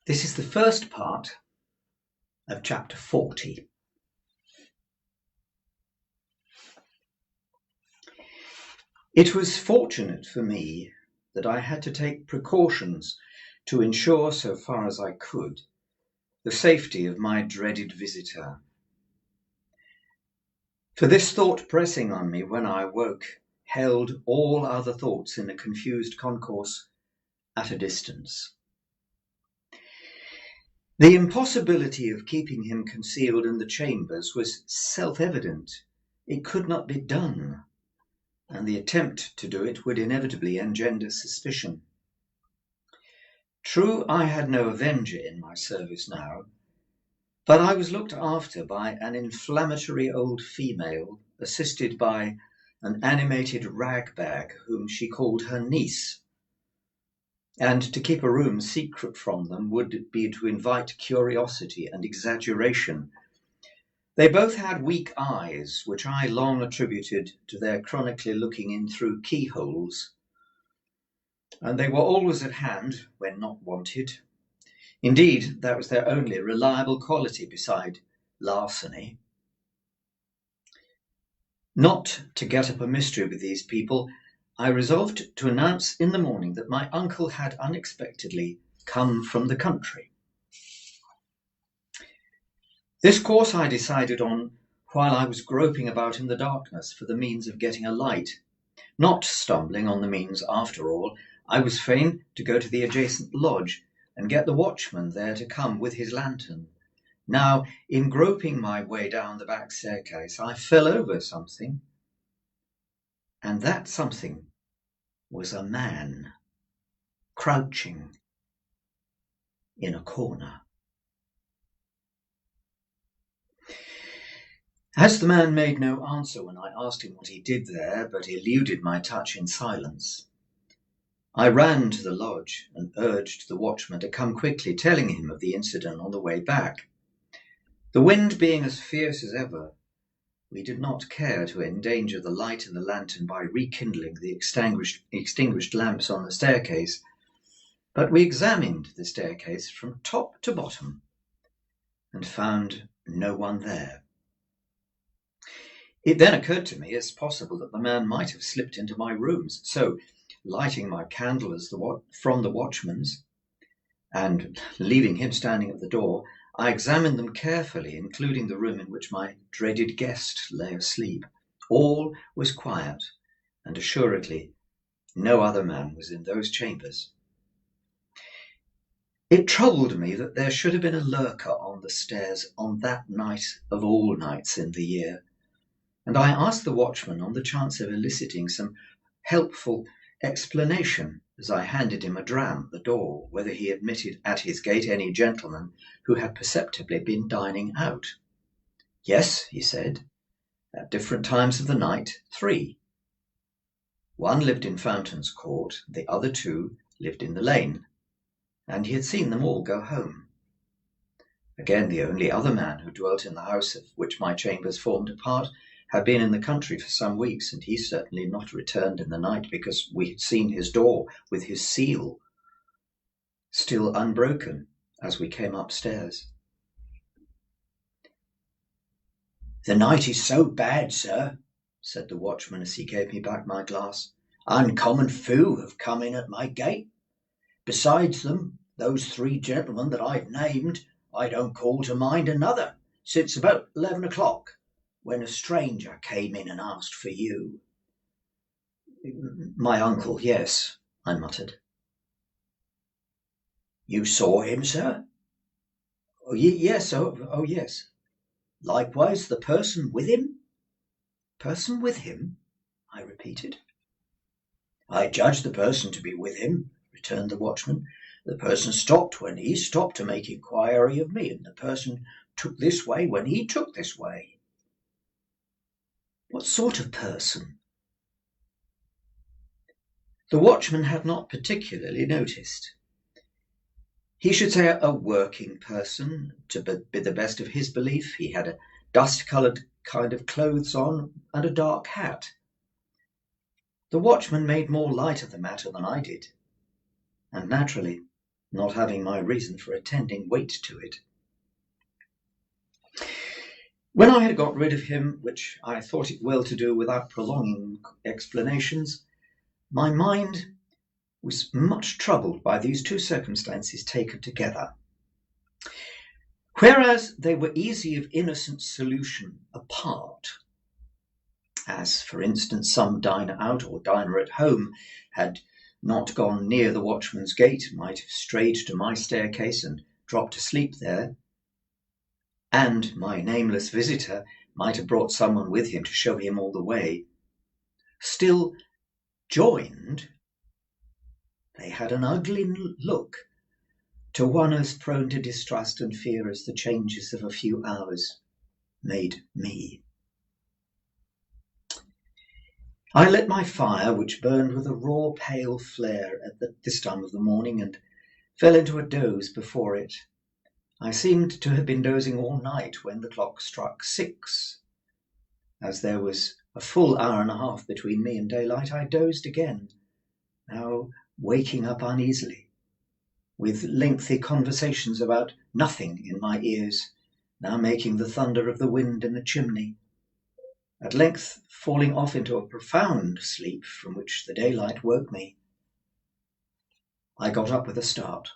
This is the first part of chapter 40. It was fortunate for me that I had to take precautions to ensure, so far as I could, the safety of my dreaded visitor. For this thought pressing on me when I woke held all other thoughts in a confused concourse at a distance. The impossibility of keeping him concealed in the chambers was self-evident. It could not be done, and the attempt to do it would inevitably engender suspicion. True, I had no avenger in my service now, but I was looked after by an inflammatory old female, assisted by an animated ragbag whom she called her niece. And to keep a room secret from them would be to invite curiosity and exaggeration. They both had weak eyes, which I long attributed to their chronically looking in through keyholes, and they were always at hand when not wanted. Indeed, that was their only reliable quality beside larceny. Not to get up a mystery with these people, I resolved to announce in the morning that my uncle had unexpectedly come from the country. This course I decided on while I was groping about in the darkness for the means of getting a light. Not stumbling on the means after all, I was fain to go to the adjacent lodge and get the watchman there to come with his lantern. Now, in groping my way down the back staircase, I fell over something, and that something was a man crouching in a corner. As the man made no answer when I asked him what he did there, but eluded my touch in silence, I ran to the lodge and urged the watchman to come quickly, telling him of the incident on the way back. The wind being as fierce as ever, we did not care to endanger the light in the lantern by rekindling the extinguished lamps on the staircase, but we examined the staircase from top to bottom and found no one there. It then occurred to me as possible that the man might have slipped into my rooms, so lighting my candle from the watchman's and leaving him standing at the door, I examined them carefully, including the room in which my dreaded guest lay asleep. All was quiet, and assuredly no other man was in those chambers. It troubled me that there should have been a lurker on the stairs on that night of all nights in the year, and I asked the watchman on the chance of eliciting some helpful explanation as I handed him a dram at the door, whether he admitted at his gate any gentleman who had perceptibly been dining out. Yes, he said, at different times of the night, 3. One lived in Fountains Court, the other 2 lived in the lane, and he had seen them all go home. Again, the only other man who dwelt in the house of which my chambers formed a part had been in the country for some weeks, and he certainly not returned in the night, because we had seen his door with his seal still unbroken as we came upstairs. "The night is so bad, sir," said the watchman as he gave me back my glass. "Uncommon few have come in at my gate. Besides them, those 3 gentlemen that I've named, I don't call to mind another since about 11 o'clock. When a stranger came in and asked for you." "My uncle, yes," I muttered. "You saw him, sir?" Yes, oh, yes." "Likewise the person with him?" "Person with him?" I repeated. "I judge the person to be with him," returned the watchman. "The person stopped when he stopped to make inquiry of me, and the person took this way when he took this way." "What sort of person?" The watchman had not particularly noticed. He should say a working person, to be the best of his belief. He had a dust-coloured kind of clothes on and a dark hat. The watchman made more light of the matter than I did, and naturally not having my reason for attending weight to it. When I had got rid of him, which I thought it well to do without prolonging explanations, my mind was much troubled by these two circumstances taken together. Whereas they were easy of innocent solution apart, as, for instance, some diner out or diner at home had not gone near the watchman's gate, might have strayed to my staircase and dropped asleep there, and my nameless visitor might have brought someone with him to show him all the way. Still, joined, they had an ugly look to one as prone to distrust and fear as the changes of a few hours made me. I lit my fire, which burned with a raw, pale flare at this time of the morning, and fell into a doze before it. I seemed to have been dozing all night when the clock struck 6. As there was a full hour and a half between me and daylight, I dozed again, now waking up uneasily, with lengthy conversations about nothing in my ears, now making the thunder of the wind in the chimney, at length falling off into a profound sleep from which the daylight woke me. I got up with a start.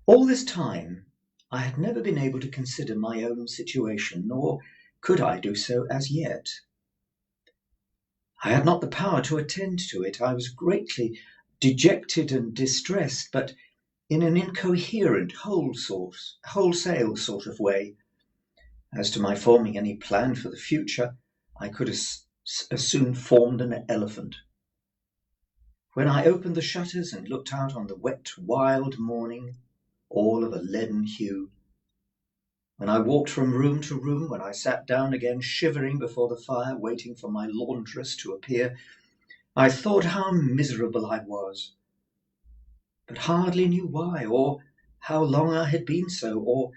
All this time I had never been able to consider my own situation, nor could I do so as yet. I had not the power to attend to it. I was greatly dejected and distressed, but in an incoherent, wholesale sort of way. As to my forming any plan for the future, I could as soon formed an elephant. When I opened the shutters and looked out on the wet, wild morning, all of a leaden hue, when I walked from room to room, when I sat down again shivering before the fire, waiting for my laundress to appear, I thought how miserable I was, but hardly knew why, or how long I had been so, or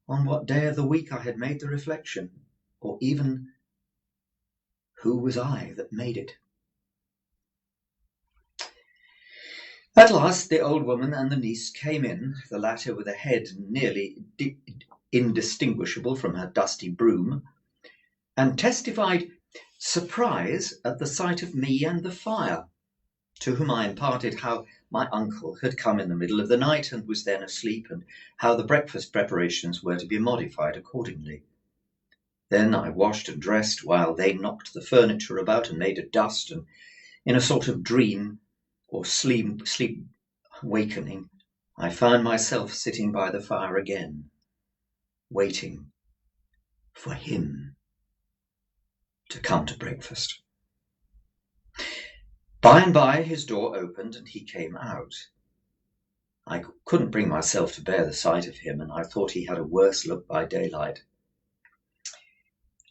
on what day of the week I had made the reflection, or even who was I that made it. At last the old woman and the niece came in, the latter with a head nearly indistinguishable from her dusty broom, and testified surprise at the sight of me and the fire, to whom I imparted how my uncle had come in the middle of the night and was then asleep, and how the breakfast preparations were to be modified accordingly. Then I washed and dressed while they knocked the furniture about and made a dust, and in a sort of dream or sleep wakening, I found myself sitting by the fire again, waiting for him to come to breakfast. By and by his door opened and he came out. I couldn't bring myself to bear the sight of him, and I thought he had a worse look by daylight.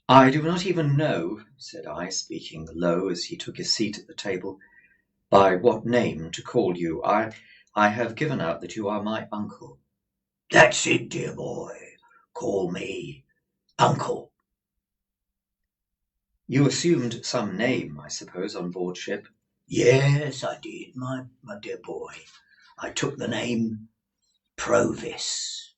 I do not even know, said I, speaking low as he took his seat at the table, by what name to call you. I have given out that you are my uncle. That's it, dear boy. Call me Uncle. You assumed some name, I suppose, on board ship? Yes, I did, my dear boy. I took the name Provis.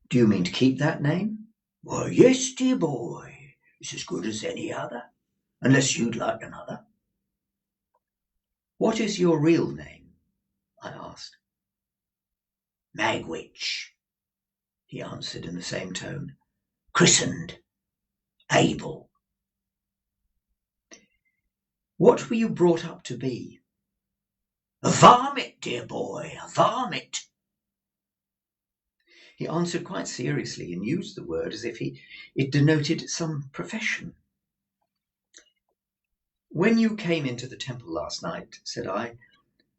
Do you mean to keep that name? Well, yes, dear boy. It's as good as any other, unless you'd like another. What is your real name? I asked. Magwitch, he answered in the same tone. Christened Abel. What were you brought up to be? A varmint, dear boy, a varmint. He answered quite seriously and used the word as if it denoted some profession. When you came into the temple last night, said I,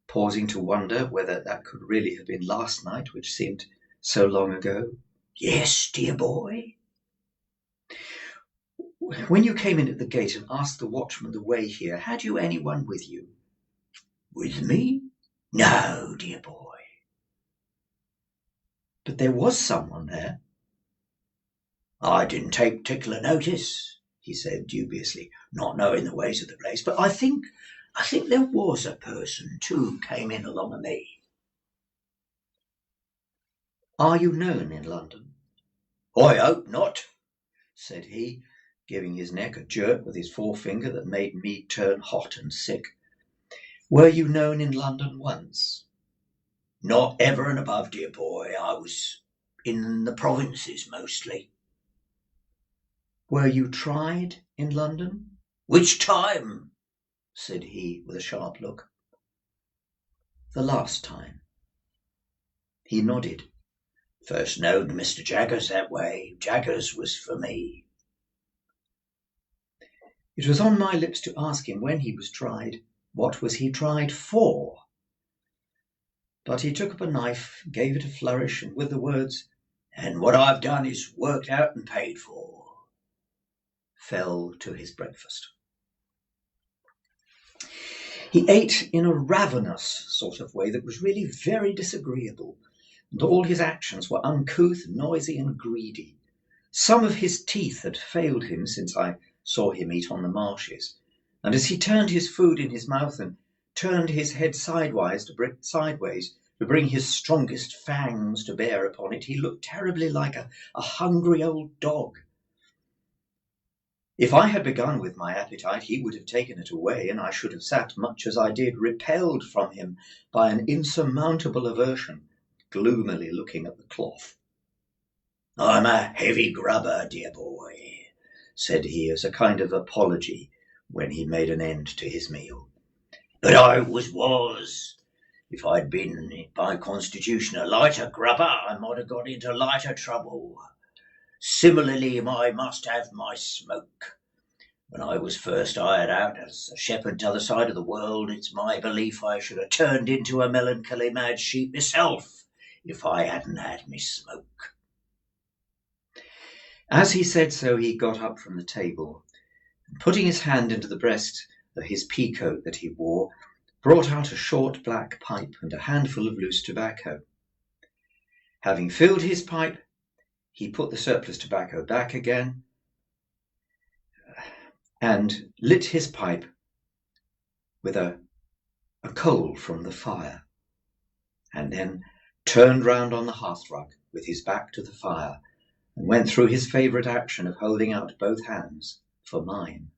pausing to wonder whether that could really have been last night, which seemed so long ago. Yes, dear boy. When you came in at the gate and asked the watchman the way here, had you anyone with you? With me? No, dear boy. But there was someone there. I didn't take particular notice, he said dubiously, not knowing the ways of the place, but I think I think there was a person too came in along of me. Are you known in London? I hope not, said he, giving his neck a jerk with his forefinger that made me turn hot and sick. Were you known in London once? Not ever and above, dear boy. I was in the provinces mostly. Were you tried in London? Which time? Said he with a sharp look. The last time. He nodded. First known Mr. Jaggers that way. Jaggers was for me. It was on my lips to ask him when he was tried. What was he tried for? But he took up a knife, gave it a flourish, and with the words, "And what I've done is worked out and paid for," fell to his breakfast. He ate in a ravenous sort of way that was really very disagreeable, and all his actions were uncouth, noisy, and greedy. Some of his teeth had failed him since I saw him eat on the marshes, and as he turned his food in his mouth and turned his head sideways to bring his strongest fangs to bear upon it, he looked terribly like a hungry old dog. If I had begun with my appetite, he would have taken it away, and I should have sat much as I did, repelled from him by an insurmountable aversion, gloomily looking at the cloth. "I'm a heavy grubber, dear boy," said he as a kind of apology when he made an end to his meal. "But I was. If I'd been by constitution a lighter grubber, I might have got into lighter trouble. Similarly, I must have my smoke. When I was first hired out as a shepherd t'other side of the world, it's my belief I should have turned into a melancholy mad sheep myself if I hadn't had me smoke." As he said so, he got up from the table, and putting his hand into the breast of his pea-coat that he wore, brought out a short black pipe and a handful of loose tobacco. Having filled his pipe, he put the surplus tobacco back again and lit his pipe with a coal from the fire, and then turned round on the hearthrug with his back to the fire and went through his favourite action of holding out both hands for mine.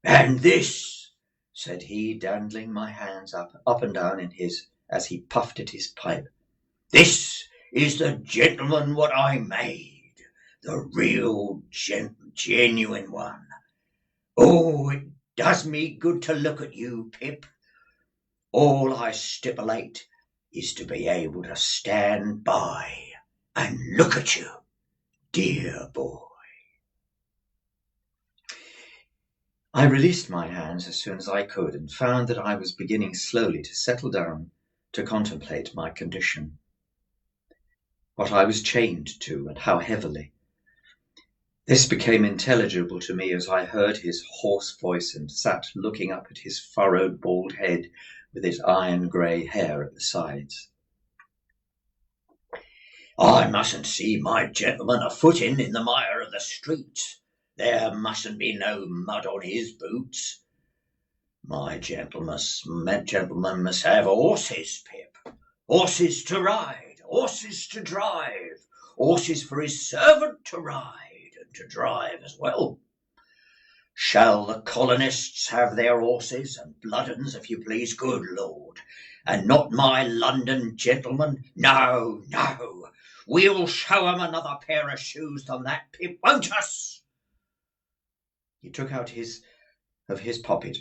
"And this," said he, dandling my hands up and down in his as he puffed at his pipe, "this is the gentleman what I made, the real genuine one. Oh, it does me good to look at you, Pip. All I stipulate is to be able to stand by and look at you, dear boy." I released my hands as soon as I could and found that I was beginning slowly to settle down to contemplate my condition. What I was chained to, and how heavily. This became intelligible to me as I heard his hoarse voice and sat looking up at his furrowed bald head with its iron-grey hair at the sides. "I mustn't see my gentleman a-footing in the mire of the street. There mustn't be no mud on his boots. My gentleman must have horses, Pip. Horses to ride, horses to drive, horses for his servant to ride and to drive as well. Shall the colonists have their horses and blood 'uns, if you please, good Lord, and not my London gentleman? No, no, we'll show 'em another pair of shoes than that, Pip, won't us?" He took out of his pocket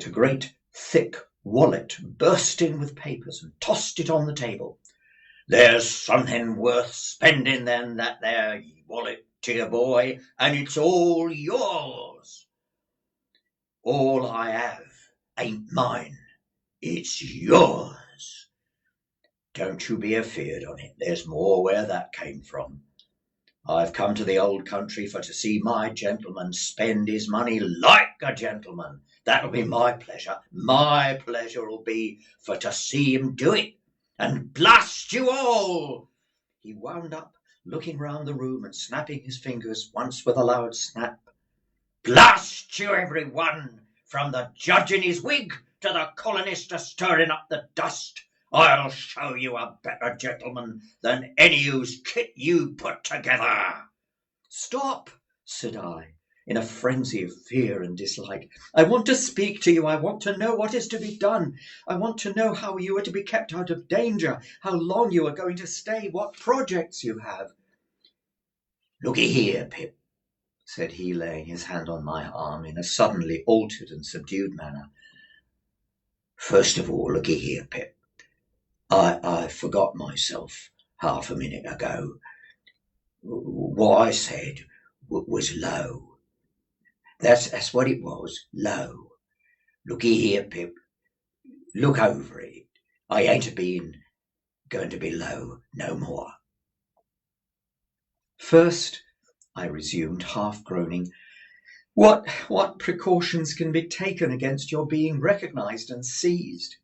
a great thick wallet bursting with papers and tossed it on the table. "There's something worth spending than that there wallet, dear boy, and it's all yours. All I have ain't mine, it's yours. Don't you be afeard on it, there's more where that came from. I've come to the old country for to see my gentleman spend his money like a gentleman. That'll be my pleasure. My pleasure'll be for to see him do it. And blast you all!" He wound up, looking round the room and snapping his fingers once with a loud snap. "Blast you, every one, from the judge in his wig to the colonist a stirring up the dust. I'll show you a better gentleman than any whose kit you put together. Stop, said I, in a frenzy of fear and dislike. I want to speak to you. I want to know what is to be done. I want to know how you are to be kept out of danger, how long you are going to stay, what projects you have. Looky here, Pip, said he, laying his hand on my arm in a suddenly altered and subdued manner. First of all, looky here, Pip. I forgot myself half a minute ago. What I said was low. That's what it was, low. Looky here, Pip. Look over it. I ain't going to be low no more. First, I resumed, half groaning, what precautions can be taken against your being recognised and seized?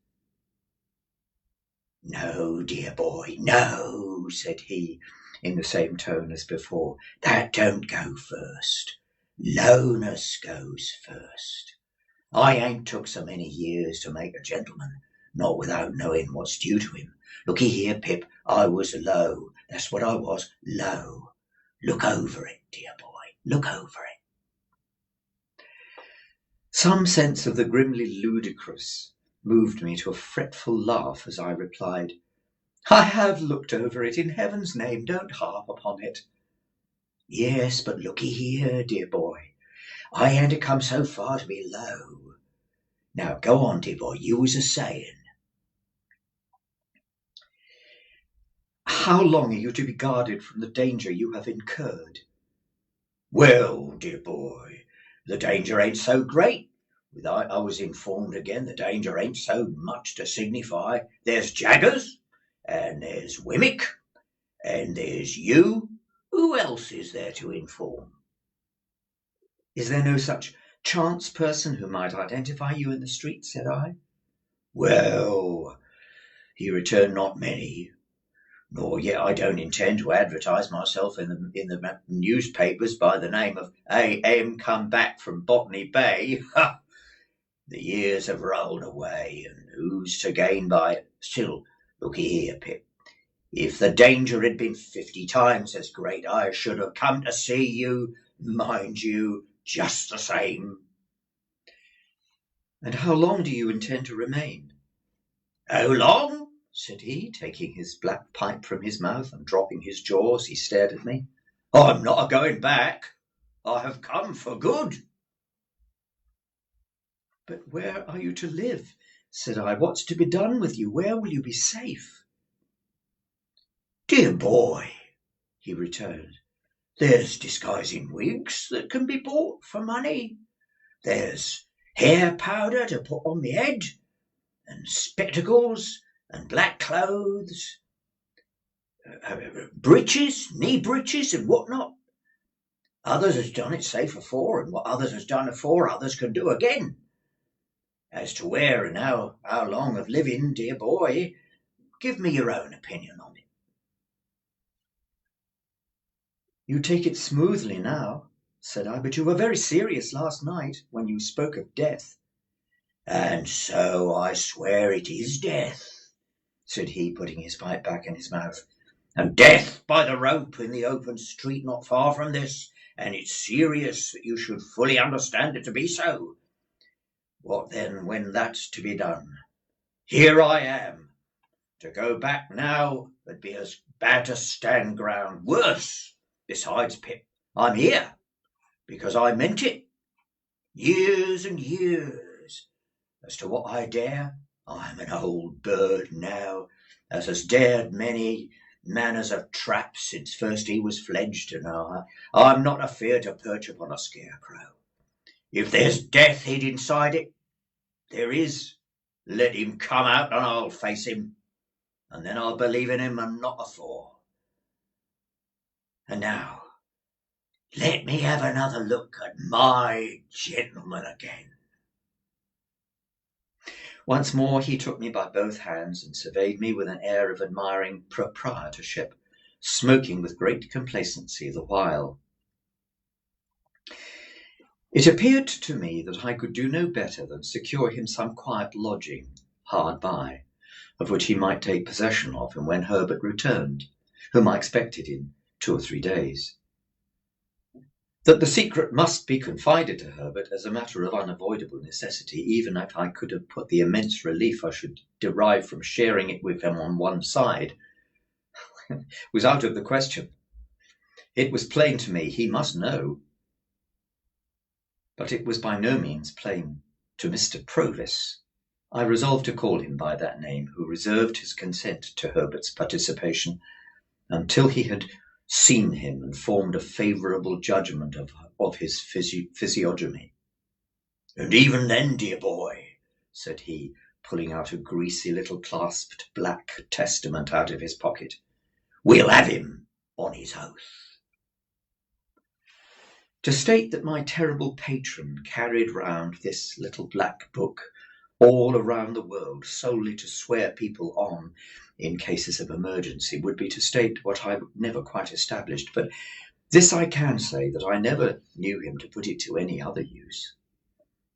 No, dear boy, no, said he, in the same tone as before. That don't go first. Lowness goes first. I ain't took so many years to make a gentleman, not without knowing what's due to him. Looky here, Pip, I was low. That's what I was, low. Look over it, dear boy, look over it. Some sense of the grimly ludicrous moved me to a fretful laugh as I replied, I have looked over it. In heaven's name, don't harp upon it. Yes, but looky here, dear boy. I ain't come so far to be low. Now go on, dear boy, you was a-saying. How long are you to be guarded from the danger you have incurred? Well, dear boy, the danger ain't so great. I was informed again, the danger ain't so much to signify. There's Jaggers, and there's Wemmick, and there's you. Who else is there to inform? Is there no such chance person who might identify you in the street? Said I. Well, he returned, not many. Nor yet I don't intend to advertise myself in the newspapers by the name of A.M. come back from Botany Bay. Ha! The years have rolled away, and who's to gain by it? Still, looky here, Pip. If the danger had been 50 times as great, I should have come to see you, mind you, just the same. And how long do you intend to remain? How long? Said he, taking his black pipe from his mouth and dropping his jaw as he stared at me. I'm not a-going back. I have come for good. But where are you to live? Said I. What's to be done with you? Where will you be safe? Dear boy, he returned, there's disguising wigs that can be bought for money. There's hair powder to put on the head, and spectacles, and black clothes, breeches, knee breeches, and what not. Others has done it safe afore, and what others has done afore, others can do again. As to where and how long of living, dear boy, give me your own opinion on it. You take it smoothly now, said I, but you were very serious last night when you spoke of death. And so I swear it is death, said he, putting his pipe back in his mouth. And death by the rope in the open street not far from this, and it's serious that you should fully understand it to be so. What then, when that's to be done? Here I am. To go back now would be as bad to stand ground. Worse. Besides, Pip, I'm here because I meant it. Years and years. As to what I dare, I'm an old bird now, as has dared many manners of traps since first he was fledged, and I'm not afeard to perch upon a scarecrow. If there's death hid inside it, there is. Let him come out and I'll face him, and then I'll believe in him and not afore. And now, let me have another look at my gentleman again. Once more he took me by both hands and surveyed me with an air of admiring proprietorship, smoking with great complacency the while. It appeared to me that I could do no better than secure him some quiet lodging hard by, of which he might take possession of him when Herbert returned, whom I expected in 2 or 3 days. That the secret must be confided to Herbert as a matter of unavoidable necessity, even if I could have put the immense relief I should derive from sharing it with him on one side, was out of the question. It was plain to me he must know, but it was by no means plain to Mr. Provis. I resolved to call him by that name, who reserved his consent to Herbert's participation until he had seen him and formed a favourable judgment of his physiognomy. And even then, dear boy, said he, pulling out a greasy little clasped black Testament out of his pocket, we'll have him on his oath. To state that my terrible patron carried round this little black book all around the world solely to swear people on in cases of emergency would be to state what I never quite established, but this I can say, that I never knew him to put it to any other use.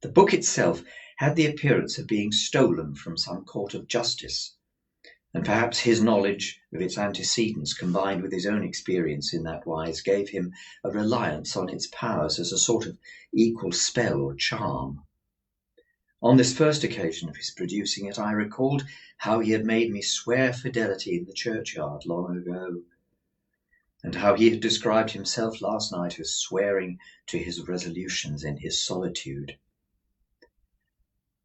The book itself had the appearance of being stolen from some court of justice, and perhaps his knowledge of its antecedents combined with his own experience in that wise gave him a reliance on its powers as a sort of equal spell or charm. On this first occasion of his producing it, I recalled how he had made me swear fidelity in the churchyard long ago, and how he had described himself last night as swearing to his resolutions in his solitude.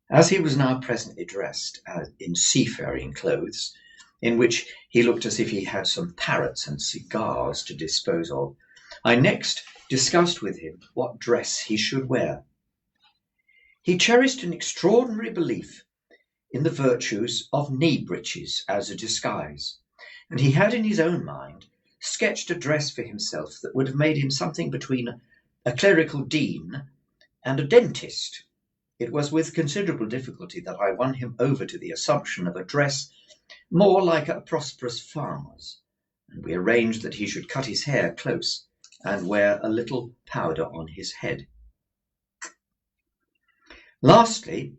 As he was now presently dressed in seafaring clothes, in which he looked as if he had some parrots and cigars to dispose of, I next discussed with him what dress he should wear. He cherished an extraordinary belief in the virtues of knee breeches as a disguise, and he had in his own mind sketched a dress for himself that would have made him something between a clerical dean and a dentist. It was with considerable difficulty that I won him over to the assumption of a dress more like a prosperous farmer's, and we arranged that he should cut his hair close and wear a little powder on his head. Lastly,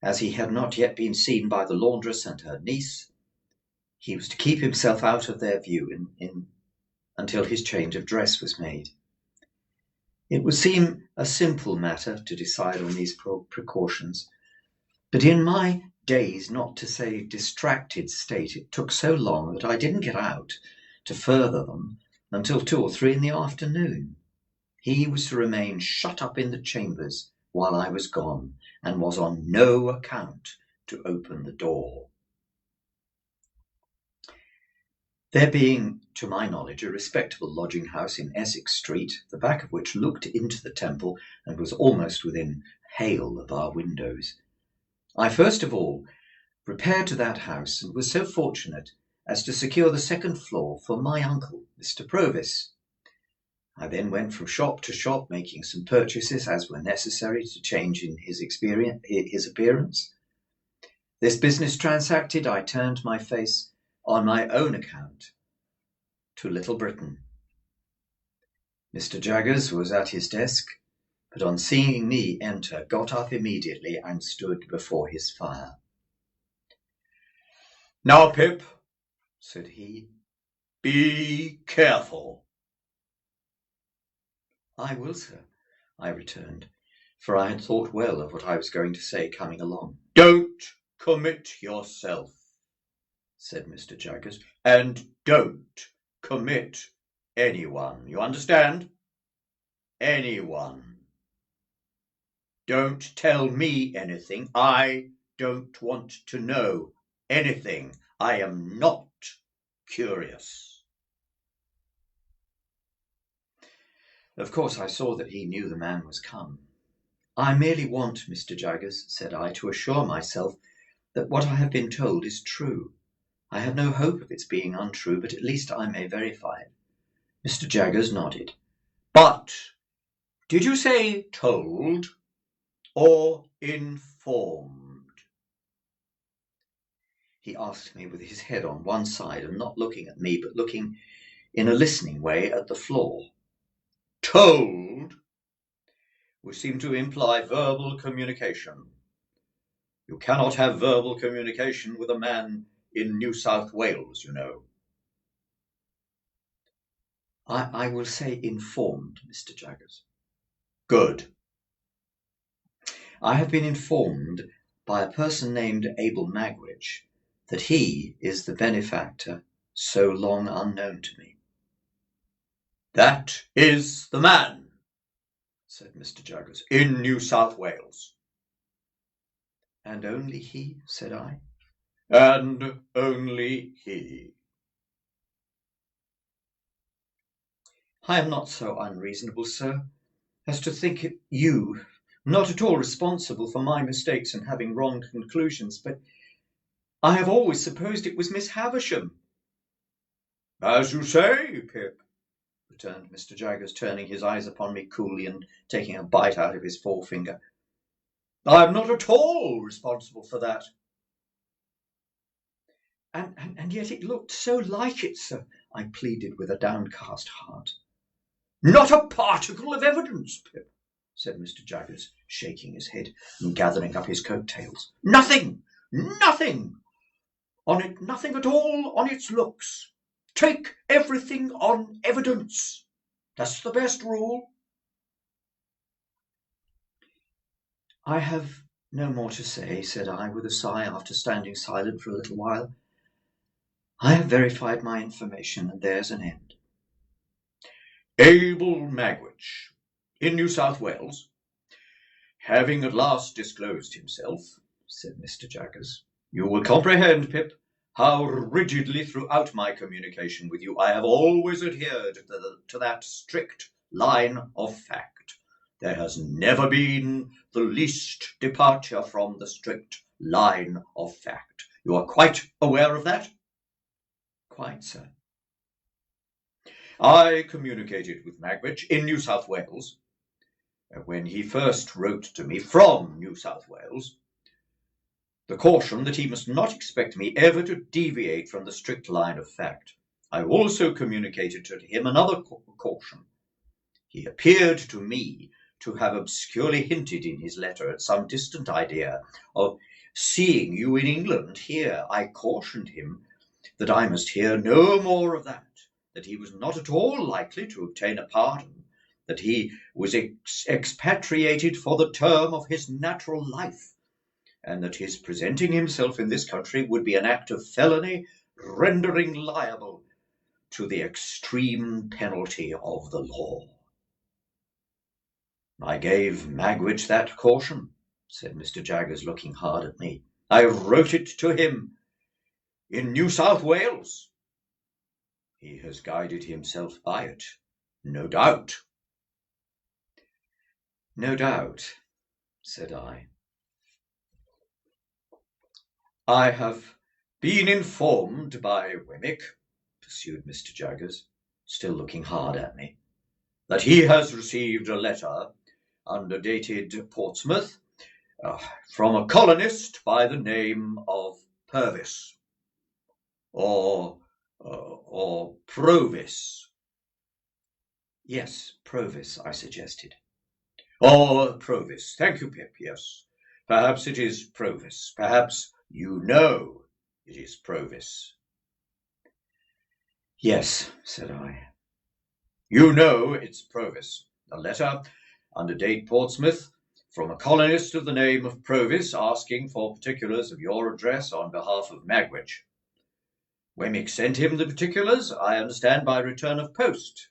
as he had not yet been seen by the laundress and her niece, he was to keep himself out of their view until his change of dress was made. It would seem a simple matter to decide on these precautions, but in my dazed, not to say distracted state, it took so long that I didn't get out to further them until 2 or 3 in the afternoon. He was to remain shut up in the chambers while I was gone, and was on no account to open the door. There being, to my knowledge, a respectable lodging house in Essex Street, the back of which looked into the Temple and was almost within hail of our windows, I first of all repaired to that house, and was so fortunate as to secure the second floor for my uncle, Mr. Provis. I then went from shop to shop, making some purchases as were necessary to change in his appearance. This business transacted, I turned my face, on my own account, to Little Britain. Mr. Jaggers was at his desk, but on seeing me enter, got up immediately and stood before his fire. Now, Pip, said he, be careful. I will, sir, I returned, for I had thought well of what I was going to say coming along. Don't commit yourself, said Mr. Jaggers, and don't commit anyone. You understand? Anyone. Don't tell me anything. I don't want to know anything. I am not curious. Of course I saw that he knew the man was come. I merely want, Mr. Jaggers, said I, to assure myself that what I have been told is true. I have no hope of its being untrue, but at least I may verify it. Mr. Jaggers nodded. But did you say told or informed? He asked me with his head on one side and not looking at me, but looking in a listening way at the floor. Told? We seem to imply verbal communication. You cannot have verbal communication with a man in New South Wales, you know. I will say informed, Mr. Jaggers. Good. I have been informed by a person named Abel Magwitch that he is the benefactor so long unknown to me. That is the man, said Mr. Jaggers, in New South Wales. And only he, said I. And only he. I am not so unreasonable, sir, as to think you not at all responsible for my mistakes in having wrong conclusions, but I have always supposed it was Miss Havisham. As you say, Pip, returned Mr. Jaggers, turning his eyes upon me coolly and taking a bite out of his forefinger. I am not at all responsible for that. And yet it looked so like it, sir, I pleaded with a downcast heart. Not a particle of evidence, Pip, said Mr. Jaggers, shaking his head and gathering up his coat-tails. Nothing, nothing on it, nothing at all on its looks. Take everything on evidence. That's the best rule. I have no more to say, said I, with a sigh, after standing silent for a little while. I have verified my information, and there's an end. Abel Magwitch, in New South Wales, having at last disclosed himself, said Mr. Jaggers, you will comprehend, Pip, how rigidly throughout my communication with you I have always adhered to that strict line of fact. There has never been the least departure from the strict line of fact. You are quite aware of that? Quite, sir. I communicated with Magwitch in New South Wales, when he first wrote to me from New South Wales, the caution that he must not expect me ever to deviate from the strict line of fact. I also communicated to him another caution. He appeared to me to have obscurely hinted in his letter at some distant idea of seeing you in England here. I cautioned him that I must hear no more of that he was not at all likely to obtain a pardon, that he was expatriated for the term of his natural life, and that his presenting himself in this country would be an act of felony, rendering liable to the extreme penalty of the law. I gave Magwitch that caution, said Mr. Jaggers, looking hard at me. I wrote it to him in New South Wales. He has guided himself by it, no doubt. No doubt, said I. I have been informed by Wemmick, pursued Mr. Jaggers, still looking hard at me, that he has received a letter underdated Portsmouth from a colonist by the name of Purvis, or Provis. Yes, Provis, I suggested. Oh, Provis. Thank you, Pip, yes. Perhaps it is Provis. Perhaps you know it is Provis. Yes, said I. You know it's Provis. A letter under date Portsmouth from a colonist of the name of Provis asking for particulars of your address on behalf of Magwitch. Wemmick sent him the particulars, I understand, by return of post.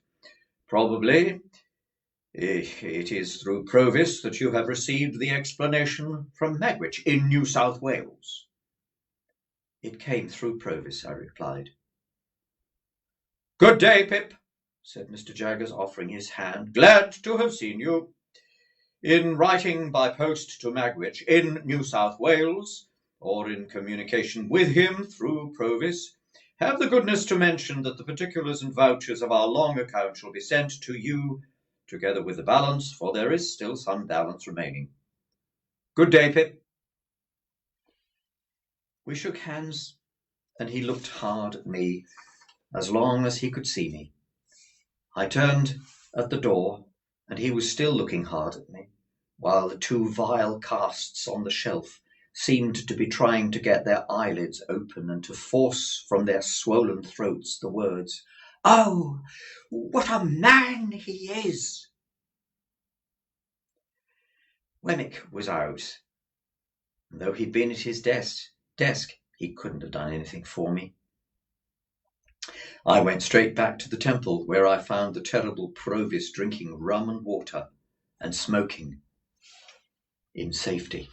Probably it is through Provis that you have received the explanation from Magwitch in New South Wales. It came through Provis, I replied. Good day, Pip, said Mr. Jaggers, offering his hand. Glad to have seen you. In writing by post to Magwitch in New South Wales, or in communication with him through Provis, have the goodness to mention that the particulars and vouchers of our long account shall be sent to you, together with the balance, for there is still some balance remaining. Good day, Pip. We shook hands, and he looked hard at me as long as he could see me. I turned at the door, and he was still looking hard at me. while the two vile casts on the shelf seemed to be trying to get their eyelids open and to force from their swollen throats the words, "Oh, what a man he is!" Wemmick was out, and though he'd been at his desk, he couldn't have done anything for me. I went straight back to the temple, where I found the terrible Provis drinking rum and water and smoking in safety.